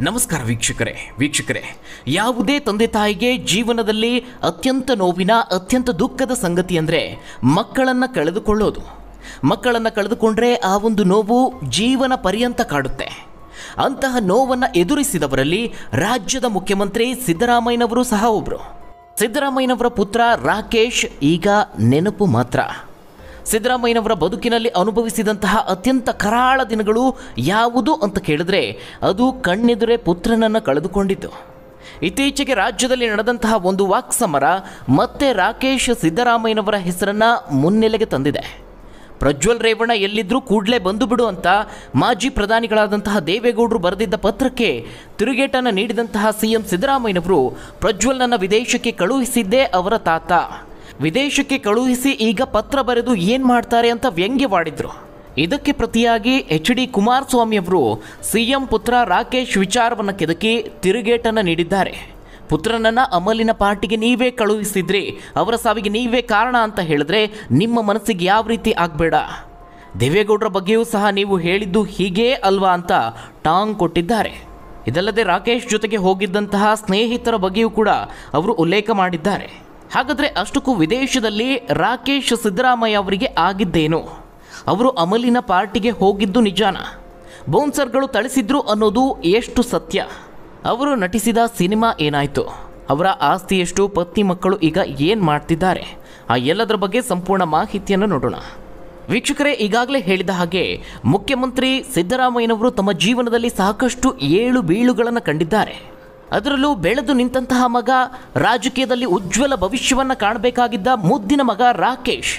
ನಮಸ್ಕಾರ ವೀಕ್ಷಕರೇ ಯಾವುದೇ ತಂದೆ ತಾಯಿಗೆ ಜೀವನದಲ್ಲಿ ಅತ್ಯಂತ ನೋವಿನ ಅತ್ಯಂತ ದುಃಖದ ಸಂಗತಿ ಅಂದರೆ ಮಕ್ಕಳನ್ನು ಕಳೆದುಕೊಳ್ಳೋದು. ಮಕ್ಕಳನ್ನು ಕಳೆದುಕೊಂಡ್ರೆ ಆ ಒಂದು ನೋವು ಜೀವನ ಪರ್ಯಂತ ಕಾಡುತ್ತೆ. ಅಂತಹ ನೋವನ್ನು ಎದುರಿಸಿದವರಲ್ಲಿ ರಾಜ್ಯದ ಮುಖ್ಯಮಂತ್ರಿ ಸಿದ್ದರಾಮಯ್ಯನವರು ಸಹ ಒಬ್ಬರು. ಸಿದ್ದರಾಮಯ್ಯನವರ ಪುತ್ರ ರಾಕೇಶ್ ಈಗ ನೆನಪು ಮಾತ್ರ. ಸಿದ್ದರಾಮಯ್ಯನವರ ಬದುಕಿನಲ್ಲಿ ಅನುಭವಿಸಿದಂತಹ ಅತ್ಯಂತ ಕರಾಳ ದಿನಗಳು ಯಾವುದು ಅಂತ ಕೇಳಿದ್ರೆ ಅದು ಕಣ್ಣೆದುರೇ ಪುತ್ರನನ್ನು ಕಳೆದುಕೊಂಡಿದ್ದು. ಇತ್ತೀಚೆಗೆ ರಾಜ್ಯದಲ್ಲಿ ನಡೆದಂತಹ ಒಂದು ವಾಕ್ಸಮರ ಮತ್ತೆ ರಾಕೇಶ್ ಸಿದ್ದರಾಮಯ್ಯನವರ ಹೆಸರನ್ನು ಮುನ್ನೆಲೆಗೆ ತಂದಿದೆ. ಪ್ರಜ್ವಲ್ ರೇವಣ್ಣ ಎಲ್ಲಿದ್ರೂ ಕೂಡಲೇ ಬಂದು ಬಿಡು ಅಂತ ಮಾಜಿ ಪ್ರಧಾನಿಗಳಾದಂತಹ ದೇವೇಗೌಡರು ಬರೆದಿದ್ದ ಪತ್ರಕ್ಕೆ ತಿರುಗೇಟನ್ನು ನೀಡಿದಂತಹ ಸಿಎಂ ಸಿದ್ದರಾಮಯ್ಯನವರು ಪ್ರಜ್ವಲ್ನನ್ನು ವಿದೇಶಕ್ಕೆ ಕಳುಹಿಸಿದ್ದೇ ಅವರ ತಾತ. ವಿದೇಶಕ್ಕೆ ಕಳುಹಿಸಿ ಈಗ ಪತ್ರ ಬರೆದು ಏನು ಮಾಡ್ತಾರೆ ಅಂತ ವ್ಯಂಗ್ಯವಾಡಿದ್ರು. ಇದಕ್ಕೆ ಪ್ರತಿಯಾಗಿ HD ಕುಮಾರಸ್ವಾಮಿ ಅವರು ಸಿಎಂ ಪುತ್ರ ರಾಕೇಶ್ ವಿಚಾರವನ್ನು ಕೆದಕಿ ತಿರುಗೇಟನ್ನು ನೀಡಿದ್ದಾರೆ. ಪುತ್ರನನ್ನು ಅಮಲಿನ ಪಾರ್ಟಿಗೆ ನೀವೇ ಕಳುಹಿಸಿದ್ರಿ, ಅವರ ಸಾವಿಗೆ ನೀವೇ ಕಾರಣ ಅಂತ ಹೇಳಿದ್ರೆ ನಿಮ್ಮ ಮನಸ್ಸಿಗೆ ಯಾವ ರೀತಿ ಆಗಬೇಡ, ದೇವೇಗೌಡರ ಬಗ್ಗೆಯೂ ಸಹ ನೀವು ಹೇಳಿದ್ದು ಹೀಗೇ ಅಲ್ವಾ ಅಂತ ಟಾಂಗ್ ಕೊಟ್ಟಿದ್ದಾರೆ. ಇದಲ್ಲದೆ ರಾಕೇಶ್ ಜೊತೆಗೆ ಹೋಗಿದ್ದಂತಹ ಸ್ನೇಹಿತರ ಬಗ್ಗೆಯೂ ಕೂಡ ಅವರು ಉಲ್ಲೇಖ ಮಾಡಿದ್ದಾರೆ. ಹಾಗಾದರೆ ಅಷ್ಟಕ್ಕೂ ವಿದೇಶದಲ್ಲಿ ರಾಕೇಶ್ ಸಿದ್ದರಾಮಯ್ಯ ಅವರಿಗೆ ಆಗಿದ್ದೇನು? ಅವರು ಅಮಲಿನ ಪಾರ್ಟಿಗೆ ಹೋಗಿದ್ದು ನಿಜಾನ? ಬೌನ್ಸರ್ಗಳು ಥಳಿಸಿದ್ರು ಅನ್ನೋದು ಎಷ್ಟು ಸತ್ಯ? ಅವರು ನಟಿಸಿದ ಸಿನಿಮಾ ಏನಾಯಿತು? ಅವರ ಆಸ್ತಿ ಎಷ್ಟು? ಪತ್ನಿ ಮಕ್ಕಳು ಈಗ ಏನು ಮಾಡ್ತಿದ್ದಾರೆ? ಆ ಎಲ್ಲದರ ಬಗ್ಗೆ ಸಂಪೂರ್ಣ ಮಾಹಿತಿಯನ್ನು ನೋಡೋಣ. ವೀಕ್ಷಕರೇ, ಈಗಾಗಲೇ ಹೇಳಿದ ಹಾಗೆ ಮುಖ್ಯಮಂತ್ರಿ ಸಿದ್ದರಾಮಯ್ಯನವರು ತಮ್ಮ ಜೀವನದಲ್ಲಿ ಸಾಕಷ್ಟು ಏಳು ಬೀಳುಗಳನ್ನು ಕಂಡಿದ್ದಾರೆ. ಅದರಲ್ಲೂ ಬೆಳೆದು ನಿಂತಹ ಮಗ, ರಾಜಕೀಯದಲ್ಲಿ ಉಜ್ವಲ ಭವಿಷ್ಯವನ್ನು ಕಾಣಬೇಕಾಗಿದ್ದ ಮುದ್ದಿನ ಮಗ ರಾಕೇಶ್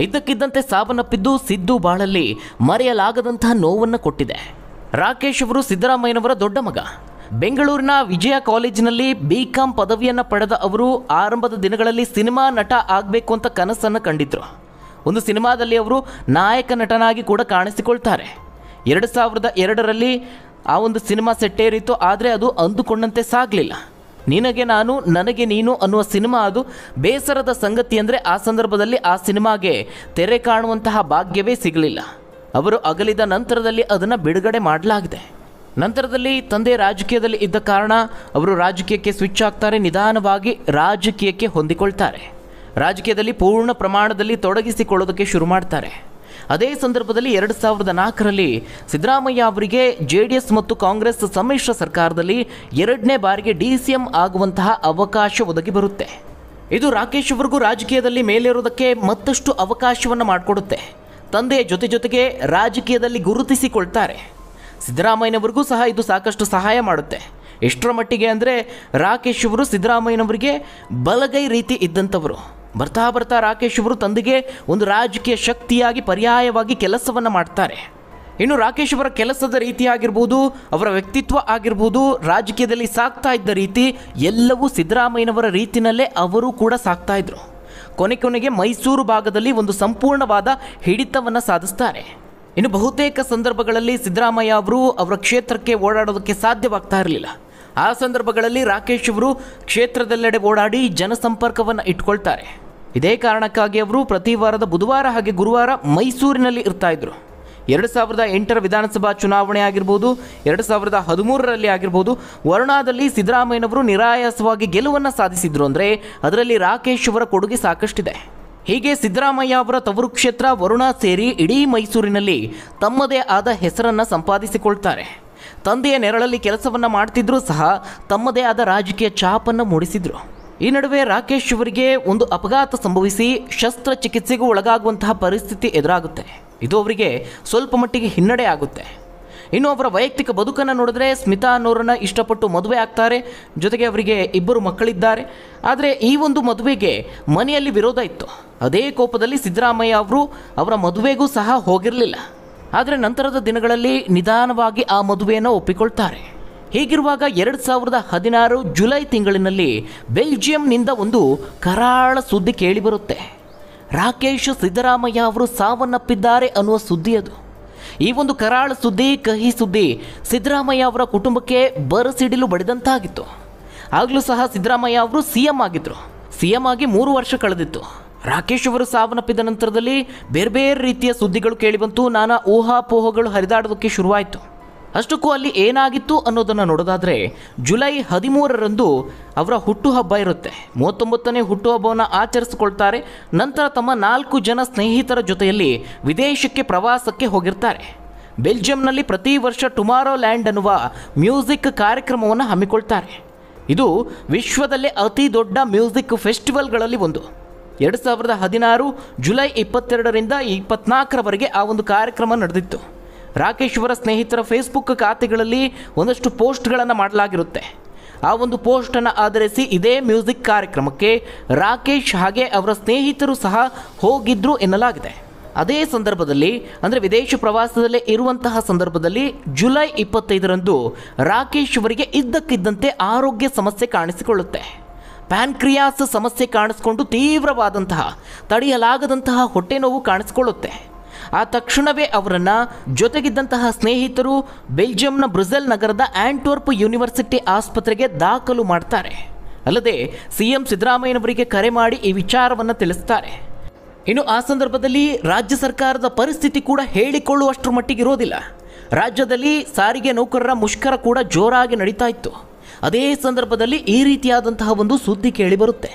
ಇದ್ದಕ್ಕಿದ್ದಂತೆ ಸಾವನ್ನಪ್ಪಿದ್ದು ಸಿದ್ದು ಬಾಳಲ್ಲಿ ಮರೆಯಲಾಗದಂತಹ ನೋವನ್ನು ಕೊಟ್ಟಿದೆ. ರಾಕೇಶ್ ಅವರು ಸಿದ್ದರಾಮಯ್ಯನವರ ದೊಡ್ಡ ಮಗ. ಬೆಂಗಳೂರಿನ ವಿಜಯ ಕಾಲೇಜಿನಲ್ಲಿ BCom ಪದವಿಯನ್ನು ಪಡೆದ ಅವರು ಆರಂಭದ ದಿನಗಳಲ್ಲಿ ಸಿನಿಮಾ ನಟ ಆಗಬೇಕು ಅಂತ ಕನಸನ್ನು ಕಂಡಿದ್ರು. ಒಂದು ಸಿನಿಮಾದಲ್ಲಿ ಅವರು ನಾಯಕ ನಟನಾಗಿ ಕೂಡ ಕಾಣಿಸಿಕೊಳ್ತಾರೆ. 2002ರಲ್ಲಿ ಆ ಒಂದು ಸಿನಿಮಾ ಸೆಟ್ಟೇರಿತ್ತು. ಆದರೆ ಅದು ಅಂದುಕೊಂಡಂತೆ ಸಾಗಲಿಲ್ಲ. ನಿನಗೆ ನಾನು ನನಗೆ ನೀನು ಅನ್ನುವ ಸಿನಿಮಾ ಅದು ಬೇಸರದ ಸಂಗತಿ ಅಂದರೆ ಆ ಸಂದರ್ಭದಲ್ಲಿ ಆ ಸಿನಿಮಾಗೆ ತೆರೆ ಕಾಣುವಂತಹ ಭಾಗ್ಯವೇ ಸಿಗಲಿಲ್ಲ. ಅವರು ಅಗಲಿದ ನಂತರದಲ್ಲಿ ಅದನ್ನು ಬಿಡುಗಡೆ ಮಾಡಲಾಗಿದೆ. ನಂತರದಲ್ಲಿ ತಂದೆ ರಾಜಕೀಯದಲ್ಲಿ ಇದ್ದ ಕಾರಣ ಅವರು ರಾಜಕೀಯಕ್ಕೆ ಸ್ವಿಚ್ ಆಗ್ತಾರೆ. ನಿಧಾನವಾಗಿ ರಾಜಕೀಯಕ್ಕೆ ಹೊಂದಿಕೊಳ್ತಾರೆ. ರಾಜಕೀಯದಲ್ಲಿ ಪೂರ್ಣ ಪ್ರಮಾಣದಲ್ಲಿ ತೊಡಗಿಸಿಕೊಳ್ಳೋದಕ್ಕೆ ಶುರು ಮಾಡ್ತಾರೆ. ಅದೇ ಸಂದರ್ಭದಲ್ಲಿ 2004ರಲ್ಲಿ ಸಿದ್ದರಾಮಯ್ಯ ಅವರಿಗೆ JDS ಮತ್ತು ಕಾಂಗ್ರೆಸ್ ಸಮ್ಮಿಶ್ರ ಸರ್ಕಾರದಲ್ಲಿ 2ನೇ ಬಾರಿಗೆ DCM ಆಗುವಂತಹ ಅವಕಾಶ ಒದಗಿ ಬರುತ್ತೆ. ಇದು ರಾಕೇಶ್ ಅವರಿಗೂ ರಾಜಕೀಯದಲ್ಲಿ ಮೇಲೇರೋದಕ್ಕೆ ಮತ್ತಷ್ಟು ಅವಕಾಶವನ್ನು ಮಾಡಿಕೊಡುತ್ತೆ. ತಂದೆಯ ಜೊತೆಗೆ ರಾಜಕೀಯದಲ್ಲಿ ಗುರುತಿಸಿಕೊಳ್ತಾರೆ. ಸಿದ್ದರಾಮಯ್ಯನವರಿಗೂ ಸಹ ಇದು ಸಾಕಷ್ಟು ಸಹಾಯ ಮಾಡುತ್ತೆ. ಎಷ್ಟರ ಮಟ್ಟಿಗೆ ಅಂದರೆ ರಾಕೇಶ್ ಅವರು ಸಿದ್ದರಾಮಯ್ಯನವರಿಗೆ ಬಲಗೈ ರೀತಿ ಇದ್ದಂಥವರು. ಬರ್ತಾ ರಾಕೇಶ್ ಅವರು ತಂದೆಗೆ ಒಂದು ರಾಜಕೀಯ ಶಕ್ತಿಯಾಗಿ ಪರ್ಯಾಯವಾಗಿ ಕೆಲಸವನ್ನು ಮಾಡ್ತಾರೆ. ಇನ್ನು ರಾಕೇಶ್ ಅವರ ಕೆಲಸದ ರೀತಿ ಆಗಿರ್ಬೋದು, ಅವರ ವ್ಯಕ್ತಿತ್ವ ಆಗಿರ್ಬೋದು, ರಾಜಕೀಯದಲ್ಲಿ ಸಾಗ್ತಾ ಇದ್ದ ರೀತಿ ಎಲ್ಲವೂ ಸಿದ್ದರಾಮಯ್ಯನವರ ರೀತಿಯಲ್ಲೇ ಅವರು ಕೂಡ ಸಾಗ್ತಾ ಇದ್ರು. ಕೊನೆಗೆ ಮೈಸೂರು ಭಾಗದಲ್ಲಿ ಒಂದು ಸಂಪೂರ್ಣವಾದ ಹಿಡಿತವನ್ನು ಸಾಧಿಸ್ತಾರೆ. ಇನ್ನು ಬಹುತೇಕ ಸಂದರ್ಭಗಳಲ್ಲಿ ಸಿದ್ದರಾಮಯ್ಯ ಅವರು ಅವರ ಕ್ಷೇತ್ರಕ್ಕೆ ಓಡಾಡೋದಕ್ಕೆ ಸಾಧ್ಯವಾಗ್ತಾ ಇರಲಿಲ್ಲ. ಆ ಸಂದರ್ಭಗಳಲ್ಲಿ ರಾಕೇಶ್ ಅವರು ಕ್ಷೇತ್ರದೆಲ್ಲೆಡೆ ಓಡಾಡಿ ಜನಸಂಪರ್ಕವನ್ನು ಇಟ್ಕೊಳ್ತಾರೆ. ಇದೇ ಕಾರಣಕ್ಕಾಗಿ ಅವರು ಪ್ರತಿ ವಾರದ ಬುಧವಾರ ಹಾಗೆ ಗುರುವಾರ ಮೈಸೂರಿನಲ್ಲಿ ಇರ್ತಾ ಇದ್ರು. 2008ರ ವಿಧಾನಸಭಾ ಚುನಾವಣೆ ಆಗಿರ್ಬೋದು, 2013ರಲ್ಲಿ ಆಗಿರ್ಬೋದು, ವರುಣಾದಲ್ಲಿ ಸಿದ್ದರಾಮಯ್ಯನವರು ನಿರಾಯಾಸವಾಗಿ ಗೆಲುವನ್ನು ಸಾಧಿಸಿದ್ರು. ಅಂದರೆ ಅದರಲ್ಲಿ ರಾಕೇಶ್ ಅವರ ಕೊಡುಗೆ ಸಾಕಷ್ಟಿದೆ. ಹೀಗೆ ಸಿದ್ದರಾಮಯ್ಯ ಅವರ ತವರು ಕ್ಷೇತ್ರ ವರುಣ ಸೇರಿ ಇಡೀ ಮೈಸೂರಿನಲ್ಲಿ ತಮ್ಮದೇ ಆದ ಹೆಸರನ್ನು ಸಂಪಾದಿಸಿಕೊಳ್ತಾರೆ. ತಂದೆಯ ನೆರಳಲ್ಲಿ ಕೆಲಸವನ್ನು ಮಾಡ್ತಿದ್ರೂ ಸಹ ತಮ್ಮದೇ ಆದ ರಾಜಕೀಯ ಛಾಪನ್ನು ಮೂಡಿಸಿದ್ರು. ಈ ನಡುವೆ ರಾಕೇಶ್ ಅವರಿಗೆ ಒಂದು ಅಪಘಾತ ಸಂಭವಿಸಿ ಶಸ್ತ್ರಚಿಕಿತ್ಸೆಗೂ ಒಳಗಾಗುವಂತಹ ಪರಿಸ್ಥಿತಿ ಎದುರಾಗುತ್ತೆ. ಇದು ಅವರಿಗೆ ಸ್ವಲ್ಪ ಮಟ್ಟಿಗೆ ಹಿನ್ನಡೆ ಆಗುತ್ತೆ. ಇನ್ನು ಅವರ ವೈಯಕ್ತಿಕ ಬದುಕನ್ನು ನೋಡಿದ್ರೆ ಸ್ಮಿತಾ ಅನ್ನೋರನ್ನ ಇಷ್ಟಪಟ್ಟು ಮದುವೆ ಆಗ್ತಾರೆ. ಜೊತೆಗೆ ಅವರಿಗೆ 2 ಮಕ್ಕಳಿದ್ದಾರೆ. ಆದರೆ ಈ ಒಂದು ಮದುವೆಗೆ ಮನೆಯಲ್ಲಿ ವಿರೋಧ ಇತ್ತು. ಅದೇ ಕೋಪದಲ್ಲಿ ಸಿದ್ದರಾಮಯ್ಯ ಅವರು ಅವರ ಮದುವೆಗೂ ಸಹ ಹೋಗಿರಲಿಲ್ಲ. ಆದರೆ ನಂತರದ ದಿನಗಳಲ್ಲಿ ನಿಧಾನವಾಗಿ ಆ ಮದುವೆಯನ್ನು ಒಪ್ಪಿಕೊಳ್ತಾರೆ. ಹೀಗಿರುವಾಗ 2016 ಜುಲೈ ತಿಂಗಳಿನಲ್ಲಿ ಬೆಲ್ಜಿಯಂನಿಂದ ಒಂದು ಕರಾಳ ಸುದ್ದಿ ಕೇಳಿಬರುತ್ತೆ. ರಾಕೇಶ್ ಸಿದ್ದರಾಮಯ್ಯ ಅವರು ಸಾವನ್ನಪ್ಪಿದ್ದಾರೆ ಅನ್ನುವ ಸುದ್ದಿ ಅದು. ಈ ಒಂದು ಕರಾಳ ಸುದ್ದಿ, ಕಹಿ ಸುದ್ದಿ ಸಿದ್ದರಾಮಯ್ಯ ಅವರ ಕುಟುಂಬಕ್ಕೆ ಬರಸಿಡಿಲು ಬಡಿದಂತಾಗಿತ್ತು. ಆಗಲೂ ಸಹ ಸಿದ್ದರಾಮಯ್ಯ ಅವರು CM ಆಗಿದ್ದರು. CM ಆಗಿ 3 ವರ್ಷ ಕಳೆದಿತ್ತು. ರಾಕೇಶ್ ಅವರು ಸಾವನ್ನಪ್ಪಿದ ನಂತರದಲ್ಲಿ ಬೇರೆ ಬೇರೆ ರೀತಿಯ ಸುದ್ದಿಗಳು ಕೇಳಿಬಂತು. ನಾನಾ ಊಹಾಪೋಹಗಳು ಹರಿದಾಡೋದಕ್ಕೆ ಶುರುವಾಯಿತು. ಅಷ್ಟಕ್ಕೂ ಅಲ್ಲಿ ಏನಾಗಿತ್ತು ಅನ್ನೋದನ್ನು ನೋಡೋದಾದರೆ ಜುಲೈ 13ರಂದು ಅವರ ಹುಟ್ಟುಹಬ್ಬ ಇರುತ್ತೆ. 39ನೇ ಹುಟ್ಟುಹಬ್ಬವನ್ನು ಆಚರಿಸಿಕೊಳ್ತಾರೆ. ನಂತರ ತಮ್ಮ 4 ಜನ ಸ್ನೇಹಿತರ ಜೊತೆಯಲ್ಲಿ ವಿದೇಶಕ್ಕೆ ಪ್ರವಾಸಕ್ಕೆ ಹೋಗಿರ್ತಾರೆ. ಬೆಲ್ಜಿಯಂನಲ್ಲಿ ಪ್ರತಿ ವರ್ಷ ಟುಮಾರೋ ಲ್ಯಾಂಡ್ ಅನ್ನುವ ಮ್ಯೂಸಿಕ್ ಕಾರ್ಯಕ್ರಮವನ್ನು ಹಮ್ಮಿಕೊಳ್ತಾರೆ. ಇದು ವಿಶ್ವದಲ್ಲೇ ಅತಿ ದೊಡ್ಡ ಮ್ಯೂಸಿಕ್ ಫೆಸ್ಟಿವಲ್ಗಳಲ್ಲಿ ಒಂದು. 2016 ಜುಲೈ 22ರಿಂದ 24ರವರೆಗೆ ಆ ಒಂದು ಕಾರ್ಯಕ್ರಮ ನಡೆದಿತ್ತು. ರಾಕೇಶ್ ಅವರ ಸ್ನೇಹಿತರ ಫೇಸ್ಬುಕ್ ಖಾತೆಗಳಲ್ಲಿ ಒಂದಷ್ಟು ಪೋಸ್ಟ್ಗಳನ್ನು ಮಾಡಲಾಗಿರುತ್ತೆ. ಆ ಒಂದು ಪೋಸ್ಟನ್ನು ಆಧರಿಸಿ ಇದೇ ಮ್ಯೂಸಿಕ್ ಕಾರ್ಯಕ್ರಮಕ್ಕೆ ರಾಕೇಶ್ ಹಾಗೆ ಅವರ ಸ್ನೇಹಿತರು ಸಹ ಹೋಗಿದ್ರು ಎನ್ನಲಾಗಿದೆ. ಅದೇ ಸಂದರ್ಭದಲ್ಲಿ ಅಂದರೆ ವಿದೇಶ ಪ್ರವಾಸದಲ್ಲೇ ಇರುವಂತಹ ಸಂದರ್ಭದಲ್ಲಿ ಜುಲೈ 25ರಂದು ರಾಕೇಶ್ ಅವರಿಗೆ ಇದ್ದಕ್ಕಿದ್ದಂತೆ ಆರೋಗ್ಯ ಸಮಸ್ಯೆ ಕಾಣಿಸಿಕೊಳ್ಳುತ್ತೆ. ಪ್ಯಾನ್ಕ್ರಿಯಾಸ್ ಸಮಸ್ಯೆ ಕಾಣಿಸಿಕೊಂಡು ತೀವ್ರವಾದಂತಹ ತಡೆಯಲಾಗದಂತಹ ಹೊಟ್ಟೆ ನೋವು ಕಾಣಿಸಿಕೊಳ್ಳುತ್ತೆ. ಆ ತಕ್ಷಣವೇ ಅವರನ್ನು ಜೊತೆಗಿದ್ದಂತಹ ಸ್ನೇಹಿತರು ಬೆಲ್ಜಿಯಂನ ಬ್ರುಸೆಲ್ ನಗರದ ಆಂಟ್ವರ್ಪ್ ಯೂನಿವರ್ಸಿಟಿ ಆಸ್ಪತ್ರೆಗೆ ದಾಖಲು ಮಾಡ್ತಾರೆ. ಅಲ್ಲದೆ CM ಸಿದ್ದರಾಮಯ್ಯನವರಿಗೆ ಕರೆ ಮಾಡಿ ಈ ವಿಚಾರವನ್ನು ತಿಳಿಸ್ತಾರೆ. ಇನ್ನು ಆ ಸಂದರ್ಭದಲ್ಲಿ ರಾಜ್ಯ ಸರ್ಕಾರದ ಪರಿಸ್ಥಿತಿ ಕೂಡ ಹೇಳಿಕೊಳ್ಳುವಷ್ಟರ ಮಟ್ಟಿಗೆ ಇರೋದಿಲ್ಲ. ರಾಜ್ಯದಲ್ಲಿ ಸಾರಿಗೆ ನೌಕರರ ಮುಷ್ಕರ ಕೂಡ ಜೋರಾಗಿ ನಡೀತಾ ಇತ್ತು. ಅದೇ ಸಂದರ್ಭದಲ್ಲಿ ಈ ರೀತಿಯಾದಂತಹ ಒಂದು ಸುದ್ದಿ ಕೇಳಿಬರುತ್ತೆ.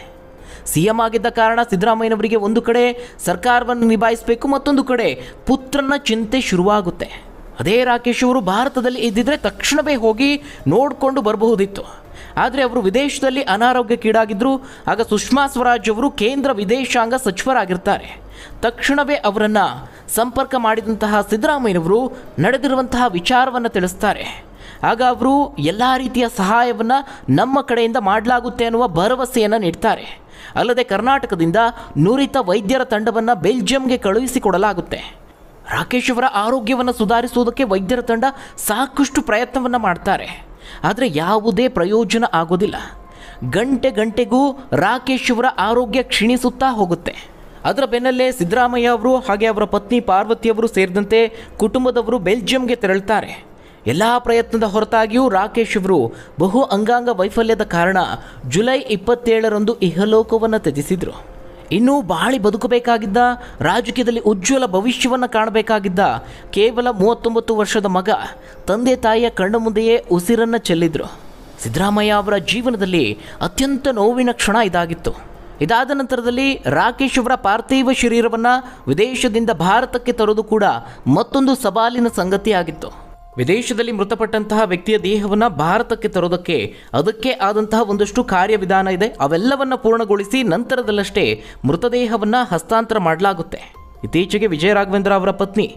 CM ಆಗಿದ್ದ ಕಾರಣ ಸಿದ್ದರಾಮಯ್ಯನವರಿಗೆ ಒಂದು ಕಡೆ ಸರ್ಕಾರವನ್ನು ನಿಭಾಯಿಸಬೇಕು, ಮತ್ತೊಂದು ಕಡೆ ಪುತ್ರನ ಚಿಂತೆ ಶುರುವಾಗುತ್ತೆ. ಅದೇ ರಾಕೇಶ್ ಅವರು ಭಾರತದಲ್ಲಿ ಇದ್ದಿದ್ರೆ ತಕ್ಷಣವೇ ಹೋಗಿ ನೋಡಿಕೊಂಡು ಬರಬಹುದಿತ್ತು. ಆದರೆ ಅವರು ವಿದೇಶದಲ್ಲಿ ಅನಾರೋಗ್ಯಕ್ಕೀಡಾಗಿದ್ದರು. ಆಗ ಸುಷ್ಮಾ ಸ್ವರಾಜ್ ಅವರು ಕೇಂದ್ರ ವಿದೇಶಾಂಗ ಸಚಿವರಾಗಿರ್ತಾರೆ. ತಕ್ಷಣವೇ ಅವರನ್ನು ಸಂಪರ್ಕ ಮಾಡಿದಂತಹ ಸಿದ್ದರಾಮಯ್ಯನವರು ನಡೆದಿರುವಂತಹ ವಿಚಾರವನ್ನು ತಿಳಿಸ್ತಾರೆ. ಆಗ ಅವರು ಎಲ್ಲ ರೀತಿಯ ಸಹಾಯವನ್ನು ನಮ್ಮ ಕಡೆಯಿಂದ ಮಾಡಲಾಗುತ್ತೆ ಅನ್ನುವ ಭರವಸೆಯನ್ನು ನೀಡ್ತಾರೆ. ಅಲ್ಲದೆ ಕರ್ನಾಟಕದಿಂದ ನುರಿತ ವೈದ್ಯರ ತಂಡವನ್ನು ಬೆಲ್ಜಿಯಂಗೆ ಕಳುಹಿಸಿಕೊಡಲಾಗುತ್ತೆ. ರಾಕೇಶ್ ಅವರ ಆರೋಗ್ಯವನ್ನು ಸುಧಾರಿಸುವುದಕ್ಕೆ ವೈದ್ಯರ ತಂಡ ಸಾಕಷ್ಟು ಪ್ರಯತ್ನವನ್ನು ಮಾಡ್ತಾರೆ. ಆದರೆ ಯಾವುದೇ ಪ್ರಯೋಜನ ಆಗೋದಿಲ್ಲ. ಗಂಟೆಗೂ ರಾಕೇಶ್ ಅವರ ಆರೋಗ್ಯ ಕ್ಷೀಣಿಸುತ್ತಾ ಹೋಗುತ್ತೆ. ಅದರ ಬೆನ್ನಲ್ಲೇ ಸಿದ್ದರಾಮಯ್ಯ ಅವರು ಹಾಗೆ ಅವರ ಪತ್ನಿ ಪಾರ್ವತಿಯವರು ಸೇರಿದಂತೆ ಕುಟುಂಬದವರು ಬೆಲ್ಜಿಯಂಗೆ ತೆರಳುತ್ತಾರೆ. ಎಲ್ಲ ಪ್ರಯತ್ನದ ಹೊರತಾಗಿಯೂ ರಾಕೇಶ್ ಅವರು ಬಹು ಅಂಗಾಂಗ ವೈಫಲ್ಯದ ಕಾರಣ ಜುಲೈ 27ರಂದು ಇಹಲೋಕವನ್ನು ತ್ಯಜಿಸಿದರು. ಇನ್ನೂ ಬಾಳಿ ಬದುಕಬೇಕಾಗಿದ್ದ, ರಾಜಕೀಯದಲ್ಲಿ ಉಜ್ವಲ ಭವಿಷ್ಯವನ್ನು ಕಾಣಬೇಕಾಗಿದ್ದ ಕೇವಲ 39 ವರ್ಷದ ಮಗ ತಂದೆ ತಾಯಿಯ ಕಣ್ಣ ಮುಂದೆಯೇ ಉಸಿರನ್ನು ಚೆಲ್ಲಿದ್ರು. ಸಿದ್ದರಾಮಯ್ಯ ಅವರ ಜೀವನದಲ್ಲಿ ಅತ್ಯಂತ ನೋವಿನ ಕ್ಷಣ ಇದಾಗಿತ್ತು. ಇದಾದ ನಂತರದಲ್ಲಿ ರಾಕೇಶ್ ಅವರ ಪಾರ್ಥಿವ ಶರೀರವನ್ನು ವಿದೇಶದಿಂದ ಭಾರತಕ್ಕೆ ತರೋದು ಕೂಡ ಮತ್ತೊಂದು ಸವಾಲಿನ ಸಂಗತಿಯಾಗಿತ್ತು. ವಿದೇಶದಲ್ಲಿ ಮೃತಪಟ್ಟಂತಹ ವ್ಯಕ್ತಿಯ ದೇಹವನ್ನು ಭಾರತಕ್ಕೆ ತರೋದಕ್ಕೆ ಅದಕ್ಕೆ ಆದಂತಹ ಒಂದಷ್ಟು ಕಾರ್ಯವಿಧಾನ ಇದೆ. ಅವೆಲ್ಲವನ್ನು ಪೂರ್ಣಗೊಳಿಸಿ ನಂತರದಲ್ಲಷ್ಟೇ ಮೃತದೇಹವನ್ನು ಹಸ್ತಾಂತರ ಮಾಡಲಾಗುತ್ತೆ. ಇತ್ತೀಚೆಗೆ ವಿಜಯ ರಾಘವೇಂದ್ರ ಅವರ ಪತ್ನಿ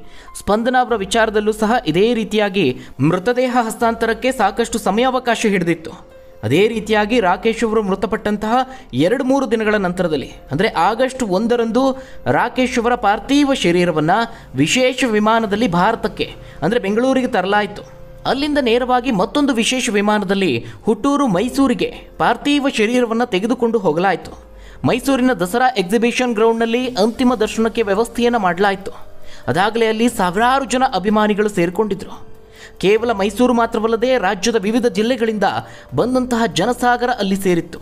ಸ್ಪಂದನಾ ಅವರ ವಿಚಾರದಲ್ಲೂ ಸಹ ಇದೇ ರೀತಿಯಾಗಿ ಮೃತದೇಹ ಹಸ್ತಾಂತರಕ್ಕೆ ಸಾಕಷ್ಟು ಸಮಯಾವಕಾಶ ಹಿಡಿದಿತ್ತು. ಅದೇ ರೀತಿಯಾಗಿ ರಾಕೇಶ್ ಅವರು ಮೃತಪಟ್ಟಂತಹ 2-3 ದಿನಗಳ ನಂತರದಲ್ಲಿ ಅಂದರೆ ಆಗಸ್ಟ್ 1ರಂದು ರಾಕೇಶ್ ಅವರ ಪಾರ್ಥಿವ ಶರೀರವನ್ನು ವಿಶೇಷ ವಿಮಾನದಲ್ಲಿ ಭಾರತಕ್ಕೆ ಅಂದರೆ ಬೆಂಗಳೂರಿಗೆ ತರಲಾಯಿತು. ಅಲ್ಲಿಂದ ನೇರವಾಗಿ ಮತ್ತೊಂದು ವಿಶೇಷ ವಿಮಾನದಲ್ಲಿ ಹುಟ್ಟೂರು ಮೈಸೂರಿಗೆ ಪಾರ್ಥಿವ ಶರೀರವನ್ನು ತೆಗೆದುಕೊಂಡು ಹೋಗಲಾಯಿತು. ಮೈಸೂರಿನ ದಸರಾ ಎಕ್ಸಿಬಿಷನ್ ಗ್ರೌಂಡ್ನಲ್ಲಿ ಅಂತಿಮ ದರ್ಶನಕ್ಕೆ ವ್ಯವಸ್ಥೆಯನ್ನು ಮಾಡಲಾಯಿತು. ಅದಾಗಲೇ ಅಲ್ಲಿ ಸಾವಿರಾರು ಜನ ಅಭಿಮಾನಿಗಳು ಸೇರಿಕೊಂಡಿದ್ದರು. ಕೇವಲ ಮೈಸೂರು ಮಾತ್ರವಲ್ಲದೆ ರಾಜ್ಯದ ವಿವಿಧ ಜಿಲ್ಲೆಗಳಿಂದ ಬಂದಂತಹ ಜನಸಾಗರ ಅಲ್ಲಿ ಸೇರಿತ್ತು.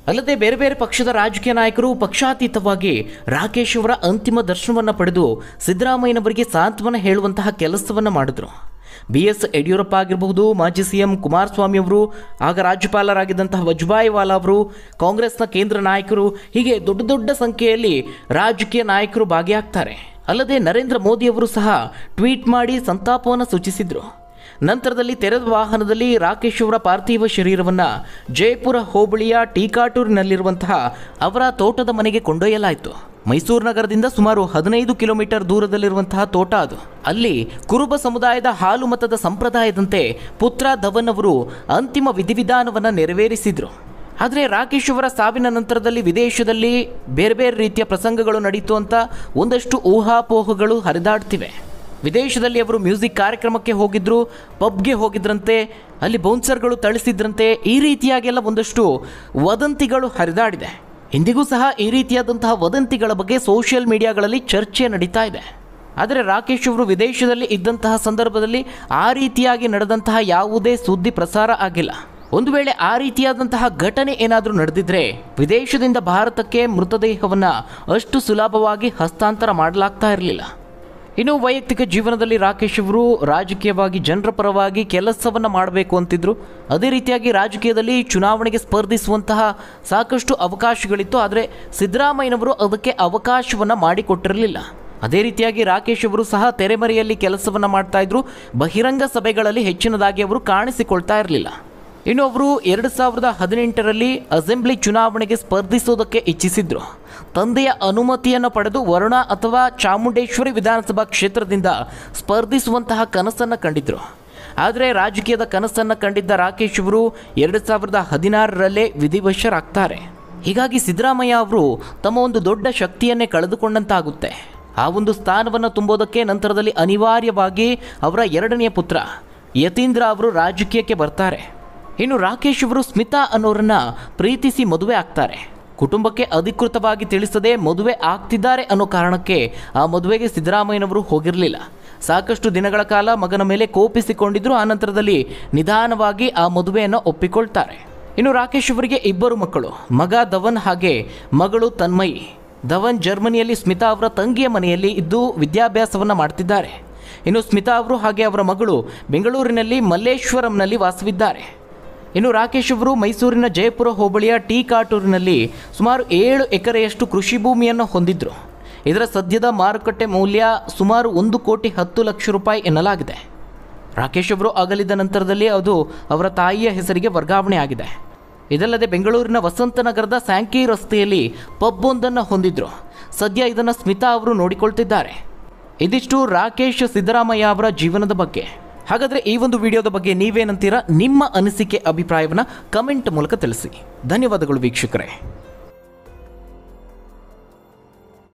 ಅಲ್ಲದೆ ಬೇರೆ ಬೇರೆ ಪಕ್ಷದ ರಾಜಕೀಯ ನಾಯಕರು ಪಕ್ಷಾತೀತವಾಗಿ ರಾಕೇಶ್ ಅವರ ಅಂತಿಮ ದರ್ಶನವನ್ನು ಪಡೆದು ಸಿದ್ದರಾಮಯ್ಯನವರಿಗೆ ಸಾಂತ್ವನ ಹೇಳುವಂತಹ ಕೆಲಸವನ್ನು ಮಾಡಿದ್ರು. BS ಯಡಿಯೂರಪ್ಪ ಆಗಿರಬಹುದು, ಮಾಜಿ CM ಕುಮಾರಸ್ವಾಮಿ ಅವರು, ಆಗ ರಾಜ್ಯಪಾಲರಾಗಿದ್ದಂತಹ ವಜುಭಾಯಿ ವಾಲಾ ಅವರು, ಕಾಂಗ್ರೆಸ್ನ ಕೇಂದ್ರ ನಾಯಕರು, ಹೀಗೆ ದೊಡ್ಡ ದೊಡ್ಡ ಸಂಖ್ಯೆಯಲ್ಲಿ ರಾಜಕೀಯ ನಾಯಕರು ಭಾಗಿಯಾಗ್ತಾರೆ. ಅಲ್ಲದೆ ನರೇಂದ್ರ ಮೋದಿ ಅವರು ಸಹ ಟ್ವೀಟ್ ಮಾಡಿ ಸಂತಾಪವನ್ನು ಸೂಚಿಸಿದರು. ನಂತರದಲ್ಲಿ ತೆರೆದ ವಾಹನದಲ್ಲಿ ರಾಕೇಶ್ ಅವರ ಪಾರ್ಥಿವ ಶರೀರವನ್ನು ಜಯಪುರ ಹೋಬಳಿಯ ಟೀಕಾಟೂರಿನಲ್ಲಿರುವಂತಹ ಅವರ ತೋಟದ ಮನೆಗೆ ಕೊಂಡೊಯ್ಯಲಾಯಿತು. ಮೈಸೂರು ನಗರದಿಂದ ಸುಮಾರು 15 ಕಿಲೋಮೀಟರ್ ದೂರದಲ್ಲಿರುವಂತಹ ತೋಟ ಅದು. ಅಲ್ಲಿ ಕುರುಬ ಸಮುದಾಯದ ಹಾಲು ಮತದ ಸಂಪ್ರದಾಯದಂತೆ ಪುತ್ರ ಧವನ್ ಅವರು ಅಂತಿಮ ವಿಧಿವಿಧಾನವನ್ನು ನೆರವೇರಿಸಿದರು. ಆದರೆ ರಾಕೇಶ್ ಅವರ ಸಾವಿನ ನಂತರದಲ್ಲಿ ವಿದೇಶದಲ್ಲಿ ಬೇರೆ ಬೇರೆ ರೀತಿಯ ಪ್ರಸಂಗಗಳು ನಡೀತು ಅಂತ ಒಂದಷ್ಟು ಊಹಾಪೋಹಗಳು ಹರಿದಾಡ್ತಿವೆ. ವಿದೇಶದಲ್ಲಿ ಅವರು ಮ್ಯೂಸಿಕ್ ಕಾರ್ಯಕ್ರಮಕ್ಕೆ ಹೋಗಿದ್ರು, ಪಬ್ಗೆ ಹೋಗಿದ್ರಂತೆ, ಅಲ್ಲಿ ಬೌನ್ಸರ್ಗಳು ಥಳಿಸಿದ್ರಂತೆ. ಈ ರೀತಿಯಾಗೆಲ್ಲ ಒಂದಷ್ಟು ವದಂತಿಗಳು ಹರಿದಾಡಿದೆ. ಇಂದಿಗೂ ಸಹ ಈ ರೀತಿಯಾದಂತಹ ವದಂತಿಗಳ ಬಗ್ಗೆ ಸೋಷಿಯಲ್ ಮೀಡಿಯಾಗಳಲ್ಲಿ ಚರ್ಚೆ ನಡೀತಾ ಇದೆ. ಆದರೆ ರಾಕೇಶ್ ಅವರು ವಿದೇಶದಲ್ಲಿ ಇದ್ದಂತಹ ಸಂದರ್ಭದಲ್ಲಿ ಆ ರೀತಿಯಾಗಿ ನಡೆದಂತಹ ಯಾವುದೇ ಸುದ್ದಿ ಪ್ರಸಾರ ಆಗಿಲ್ಲ. ಒಂದು ವೇಳೆ ಆ ರೀತಿಯಾದಂತಹ ಘಟನೆ ಏನಾದರೂ ನಡೆದಿದ್ರೆ ವಿದೇಶದಿಂದ ಭಾರತಕ್ಕೆ ಮೃತದೇಹವನ್ನು ಅಷ್ಟು ಸುಲಭವಾಗಿ ಹಸ್ತಾಂತರ ಮಾಡಲಾಗ್ತಾ ಇರಲಿಲ್ಲ. ಇನ್ನು ವೈಯಕ್ತಿಕ ಜೀವನದಲ್ಲಿ ರಾಕೇಶ್ ಅವರು ರಾಜಕೀಯವಾಗಿ ಜನರ ಪರವಾಗಿ ಕೆಲಸವನ್ನು ಮಾಡಬೇಕು ಅಂತಿದ್ರು. ಅದೇ ರೀತಿಯಾಗಿ ರಾಜಕೀಯದಲ್ಲಿ ಚುನಾವಣೆಗೆ ಸ್ಪರ್ಧಿಸುವಂತಹ ಸಾಕಷ್ಟು ಅವಕಾಶಗಳಿತ್ತು. ಆದರೆ ಸಿದ್ದರಾಮಯ್ಯನವರು ಅದಕ್ಕೆ ಅವಕಾಶವನ್ನು ಮಾಡಿಕೊಟ್ಟಿರಲಿಲ್ಲ. ಅದೇ ರೀತಿಯಾಗಿ ರಾಕೇಶ್ ಅವರು ಸಹ ತೆರೆಮರೆಯಲ್ಲಿ ಕೆಲಸವನ್ನು ಮಾಡ್ತಾ ಇದ್ರು. ಬಹಿರಂಗ ಸಭೆಗಳಲ್ಲಿ ಹೆಚ್ಚಿನದಾಗಿ ಅವರು ಕಾಣಿಸಿಕೊಳ್ತಾ ಇರಲಿಲ್ಲ. ಇನ್ನು ಅವರು 2018ರಲ್ಲಿ ಅಸೆಂಬ್ಲಿ ಚುನಾವಣೆಗೆ ಸ್ಪರ್ಧಿಸೋದಕ್ಕೆ ಇಚ್ಛಿಸಿದ್ರು. ತಂದೆಯ ಅನುಮತಿಯನ್ನು ಪಡೆದು ವರುಣಾ ಅಥವಾ ಚಾಮುಂಡೇಶ್ವರಿ ವಿಧಾನಸಭಾ ಕ್ಷೇತ್ರದಿಂದ ಸ್ಪರ್ಧಿಸುವಂತಹ ಕನಸನ್ನು ಕಂಡಿದ್ರು. ಆದರೆ ರಾಜಕೀಯದ ಕನಸನ್ನು ಕಂಡಿದ್ದ ರಾಕೇಶ್ ಅವರು 2016ರಲ್ಲೇ ವಿಧಿವಶರಾಗ್ತಾರೆ. ಹೀಗಾಗಿ ಸಿದ್ದರಾಮಯ್ಯ ಅವರು ತಮ್ಮ ಒಂದು ದೊಡ್ಡ ಶಕ್ತಿಯನ್ನೇ ಕಳೆದುಕೊಂಡಂತಾಗುತ್ತೆ. ಆ ಒಂದು ಸ್ಥಾನವನ್ನು ತುಂಬೋದಕ್ಕೆ ನಂತರದಲ್ಲಿ ಅನಿವಾರ್ಯವಾಗಿ ಅವರ ಎರಡನೆಯ ಪುತ್ರ ಯತೀಂದ್ರ ಅವರು ರಾಜಕೀಯಕ್ಕೆ ಬರ್ತಾರೆ. ಇನ್ನು ರಾಕೇಶ್ ಅವರು ಸ್ಮಿತಾ ಅನ್ನೋರನ್ನ ಪ್ರೀತಿಸಿ ಮದುವೆ ಆಗ್ತಾರೆ. ಕುಟುಂಬಕ್ಕೆ ಅಧಿಕೃತವಾಗಿ ತಿಳಿಸದೆ ಮದುವೆ ಆಗ್ತಿದ್ದಾರೆ ಅನ್ನೋ ಕಾರಣಕ್ಕೆ ಆ ಮದುವೆಗೆ ಸಿದ್ದರಾಮಯ್ಯನವರು ಹೋಗಿರಲಿಲ್ಲ. ಸಾಕಷ್ಟು ದಿನಗಳ ಕಾಲ ಮಗನ ಮೇಲೆ ಕೋಪಿಸಿಕೊಂಡಿದ್ರು. ಆ ನಂತರದಲ್ಲಿ ನಿಧಾನವಾಗಿ ಆ ಮದುವೆಯನ್ನು ಒಪ್ಪಿಕೊಳ್ತಾರೆ. ಇನ್ನು ರಾಕೇಶ್ ಅವರಿಗೆ 2 ಮಕ್ಕಳು, ಮಗ ಧವನ್ ಹಾಗೆ ಮಗಳು ತನ್ಮಯಿ. ಧವನ್ ಜರ್ಮನಿಯಲ್ಲಿ ಸ್ಮಿತಾ ಅವರ ತಂಗಿಯ ಮನೆಯಲ್ಲಿ ಇದ್ದು ವಿದ್ಯಾಭ್ಯಾಸವನ್ನು ಮಾಡ್ತಿದ್ದಾರೆ. ಇನ್ನು ಸ್ಮಿತಾ ಅವರು ಹಾಗೆ ಅವರ ಮಗಳು ಬೆಂಗಳೂರಿನಲ್ಲಿ ಮಲ್ಲೇಶ್ವರಂನಲ್ಲಿ ವಾಸವಿದ್ದಾರೆ. ಇನ್ನು ರಾಕೇಶ್ ಅವರು ಮೈಸೂರಿನ ಜಯಪುರ ಹೋಬಳಿಯ ಟಿ ಕಾಟೂರಿನಲ್ಲಿ ಸುಮಾರು 7 ಎಕರೆಯಷ್ಟು ಕೃಷಿ ಭೂಮಿಯನ್ನು ಹೊಂದಿದ್ರು. ಇದರ ಸದ್ಯದ ಮಾರುಕಟ್ಟೆ ಮೌಲ್ಯ ಸುಮಾರು 1,10,00,000 ರೂಪಾಯಿ ಎನ್ನಲಾಗಿದೆ. ರಾಕೇಶ್ ಅವರು ಅಗಲಿದ ನಂತರದಲ್ಲಿ ಅದು ಅವರ ತಾಯಿಯ ಹೆಸರಿಗೆ ವರ್ಗಾವಣೆ ಆಗಿದೆ. ಇದಲ್ಲದೆ ಬೆಂಗಳೂರಿನ ವಸಂತನಗರದ ಸ್ಯಾಂಕಿ ರಸ್ತೆಯಲ್ಲಿ ಪಬ್ ಒಂದನ್ನು ಹೊಂದಿದ್ರು. ಸದ್ಯ ಇದನ್ನು ಸ್ಮಿತಾ ಅವರು ನೋಡಿಕೊಳ್ತಿದ್ದಾರೆ. ಇದಿಷ್ಟು ರಾಕೇಶ್ ಸಿದ್ದರಾಮಯ್ಯ ಅವರ ಜೀವನದ ಬಗ್ಗೆ. ಹಾಗಾದರೆ ಈ ಒಂದು ವಿಡಿಯೋದ ಬಗ್ಗೆ ನೀವೇನಂತೀರಾ? ನಿಮ್ಮ ಅನಿಸಿಕೆ ಅಭಿಪ್ರಾಯವನ್ನು ಕಮೆಂಟ್ ಮೂಲಕ ತಿಳಿಸಿ. ಧನ್ಯವಾದಗಳು ವೀಕ್ಷಕರೇ.